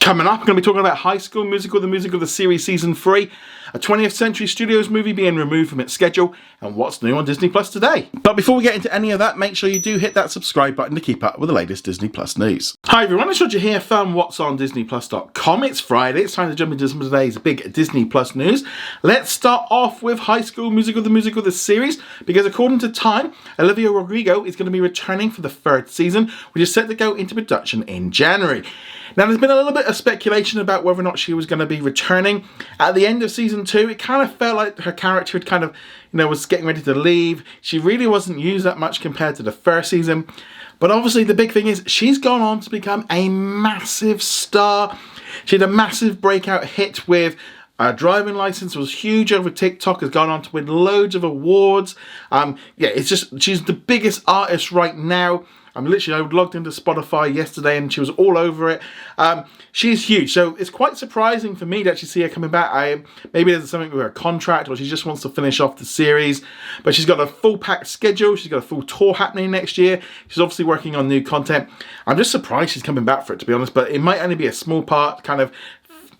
Coming up, I'm going to be talking about High School Musical, the musical, the series season 3, a 20th Century Studios movie being removed from its schedule, and what's new on Disney Plus today. But before we get into any of that, make sure you do hit that subscribe button to keep up with the latest Disney Plus news. Hi everyone, it's Roger here from what's on DisneyPlus.com. It's Friday, it's time to jump into some of today's big Disney Plus news. Let's start off with High School Musical, the musical, the series, because according to Time, Olivia Rodrigo is going to be returning for the 3rd season, which is set to go into production in January. Now, there's been a little bit of speculation about whether or not she was going to be returning. At the end of season 2, it kind of felt like her character had kind of, was getting ready to leave. She really wasn't used that much compared to the first season. But obviously, the big thing is she's gone on to become a massive star. She had a massive breakout hit with her driving license, was huge over TikTok, has gone on to win loads of awards. It's just, she's the biggest artist right now. I logged into Spotify yesterday and she was all over it. She's huge, so it's quite surprising for me to actually see her coming back. Maybe there's something with her contract, or she just wants to finish off the series. But she's got a full packed schedule. She's got a full tour happening next year. She's obviously working on new content. I'm just surprised she's coming back for it, to be honest. But it might only be a small part, kind of.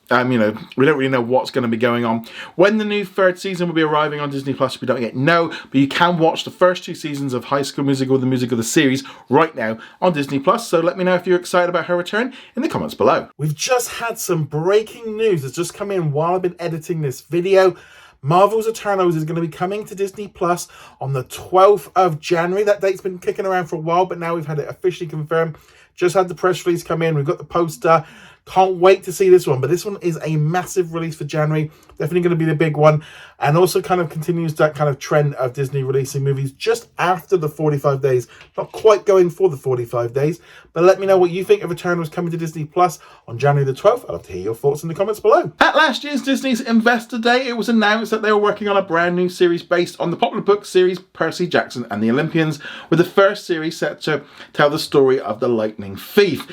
We don't really know what's going to be going on. When the new 3rd season will be arriving on Disney Plus, we don't yet know, but you can watch the first 2 seasons of High School Musical, the series, right now on Disney Plus. So let me know if you're excited about her return in the comments below. We've just had some breaking news that's just come in while I've been editing this video. Marvel's Eternals is going to be coming to Disney Plus on the 12th of January. That date's been kicking around for a while, but now we've had it officially confirmed. Just had the press release come in. We've got the poster. Can't wait to see this one, but this one is a massive release for January. Definitely going to be the big one, and also kind of continues that kind of trend of Disney releasing movies just after the 45 days. Not quite going for the 45 days, but let me know what you think of Eternals coming to Disney Plus on January the 12th. I'd love to hear your thoughts in the comments below. At last year's Disney's Investor Day, it was announced that they were working on a brand new series based on the popular book series Percy, Jackson and the Olympians, with the first series set to tell the story of the Lightning Thief.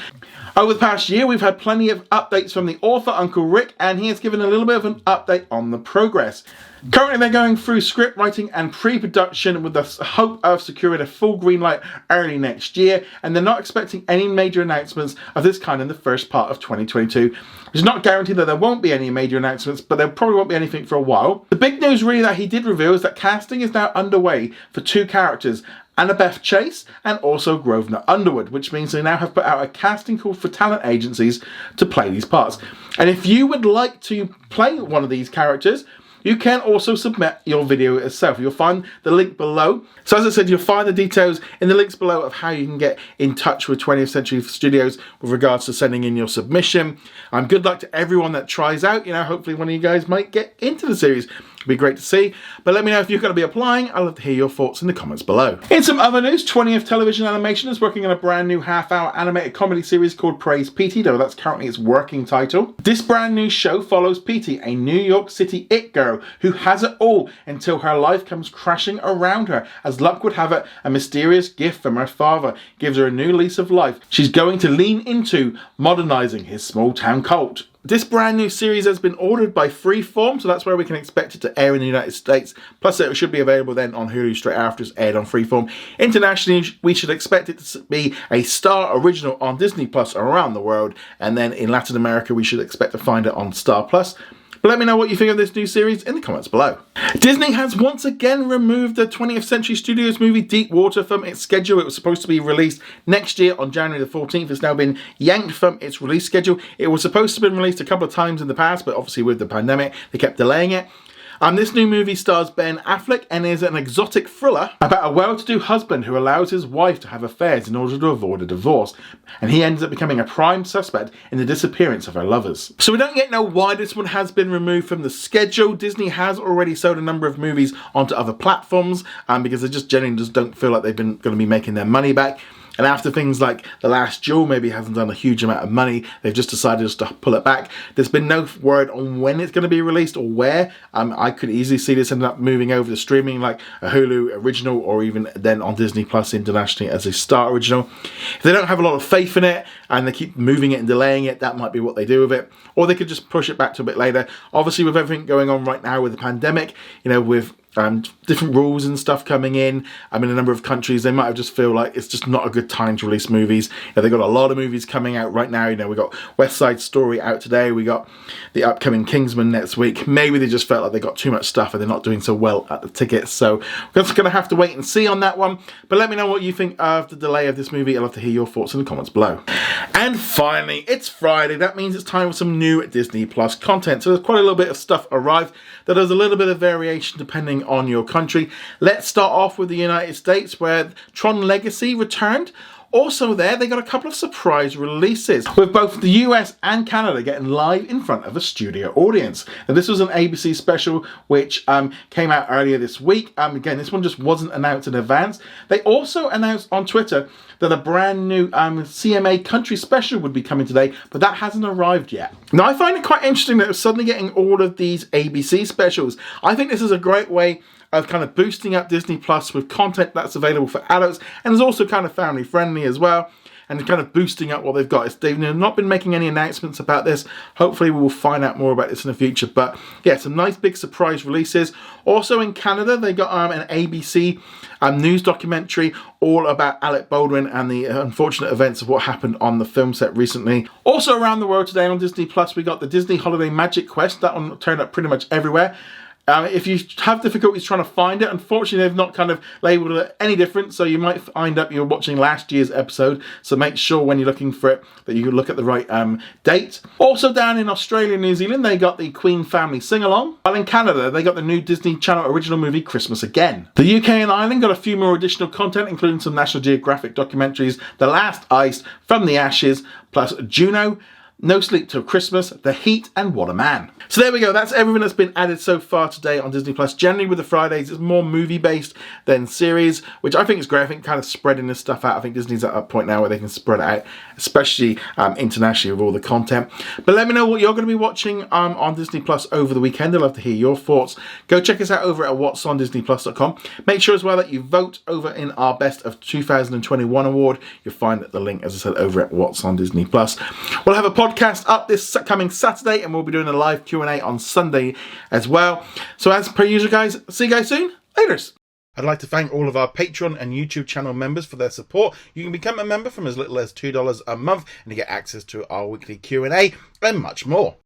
Over the past year, we've had plenty of updates from the author, Uncle Rick, and he has given a little bit of an update on the progress. Currently, they're going through script writing and pre-production with the hope of securing a full green light early next year, and they're not expecting any major announcements of this kind in the first part of 2022. It's not guaranteed that there won't be any major announcements, but there probably won't be anything for a while. The big news really that he did reveal is that casting is now underway for 2 characters, Annabeth Chase and also Grosvenor Underwood, which means they now have put out a casting call for talent agencies to play these parts. And if you would like to play one of these characters, you can also submit your video itself. You'll find the link below. So as I said, you'll find the details in the links below of how you can get in touch with 20th Century Studios with regards to sending in your submission. Good luck to everyone that tries out. Hopefully one of you guys might get into the series. It'd be great to see. But let me know if you're going to be applying. I'd love to hear your thoughts in the comments below. In some other news, 20th Television Animation is working on a brand new half-hour animated comedy series called Praise Petey, though that's currently its working title. This brand new show follows Petey, a New York City it girl who has it all until her life comes crashing around her. As luck would have it, a mysterious gift from her father gives her a new lease of life. She's going to lean into modernizing his small-town cult. This brand new series has been ordered by Freeform, so that's where we can expect it to air in the United States. Plus, it should be available then on Hulu straight after it's aired on Freeform. Internationally, we should expect it to be a Star original on Disney Plus around the world, and then in Latin America, we should expect to find it on Star Plus. But let me know what you think of this new series in the comments below. Disney has once again removed the 20th Century Studios movie Deep Water from its schedule. It was supposed to be released next year on January the 14th. It's now been yanked from its release schedule. It was supposed to have been released a couple of times in the past, but obviously with the pandemic, they kept delaying it. This new movie stars Ben Affleck and is an exotic thriller about a well-to-do husband who allows his wife to have affairs in order to avoid a divorce, and he ends up becoming a prime suspect in the disappearance of her lovers. So we don't yet know why this one has been removed from the schedule. Disney has already sold a number of movies onto other platforms because they just generally just don't feel like they've been going to be making their money back. And after things like The Last Duel maybe hasn't done a huge amount of money, they've just decided just to pull it back. There's been no word on when it's going to be released or where. I could easily see this end up moving over to streaming like a Hulu original, or even then on Disney Plus internationally as a Star original. If they don't have a lot of faith in it and they keep moving it and delaying it, that might be what they do with it. Or they could just push it back to a bit later. Obviously, with everything going on right now with the pandemic, with different rules and stuff coming in. In a number of countries, they might have just feel like it's just not a good time to release movies. They've got a lot of movies coming out right now. We got West Side Story out today. We got the upcoming Kingsman next week. Maybe they just felt like they got too much stuff and they're not doing so well at the tickets. So we're just going to have to wait and see on that one. But let me know what you think of the delay of this movie. I'd love to hear your thoughts in the comments below. And finally, it's Friday. That means it's time for some new Disney Plus content. So there's quite a little bit of stuff arrived. That there's a little bit of variation depending on your country. Let's start off with the United States, where Tron Legacy returned. Also there, they got a couple of surprise releases, with both the US and Canada getting live in front of a studio audience. And this was an ABC special which came out earlier this week. Again, this one just wasn't announced in advance. They also announced on Twitter that a brand new CMA country special would be coming today, but that hasn't arrived yet. Now, I find it quite interesting that we're suddenly getting all of these ABC specials. I think this is a great way of kind of boosting up Disney Plus with content that's available for adults and is also kind of family friendly as well, and kind of boosting up what they've got. They've not been making any announcements about this. Hopefully we will find out more about this in the future. But yeah, some nice big surprise releases. Also in Canada, they got an ABC news documentary all about Alec Baldwin and the unfortunate events of what happened on the film set recently. Also around the world today on Disney Plus, we got the Disney Holiday Magic Quest. That one turned up pretty much everywhere. If you have difficulties trying to find it, unfortunately they've not kind of labelled it any different, so you might find up you're watching last year's episode, so make sure when you're looking for it that you look at the right date. Also down in Australia and New Zealand, they got the Queen Family Sing-Along, while in Canada they got the new Disney Channel original movie Christmas Again. The UK and Ireland got a few more additional content, including some National Geographic documentaries, The Last Ice, From the Ashes, plus Juno, No Sleep Till Christmas, The Heat, and What a Man. So there we go, that's everything that's been added so far today on Disney Plus. Generally with the Fridays, it's more movie based than series, which I think is great. I think kind of spreading this stuff out. I think Disney's at a point now where they can spread it out, especially internationally with all the content. But let me know what you're going to be watching on Disney Plus over the weekend. I'd love to hear your thoughts. Go check us out over at whatsondisneyplus.com. Make sure as well that you vote over in our Best of 2021 award. You'll find the link, as I said, over at What's on Disney Plus. We'll have a podcast up this coming Saturday, and we'll be doing a live Q&A on Sunday as well. So as per usual, guys, see you guys soon. Laters. I'd like to thank all of our Patreon and YouTube channel members for their support. You can become a member from as little as $2 a month, and you get access to our weekly Q&A and much more.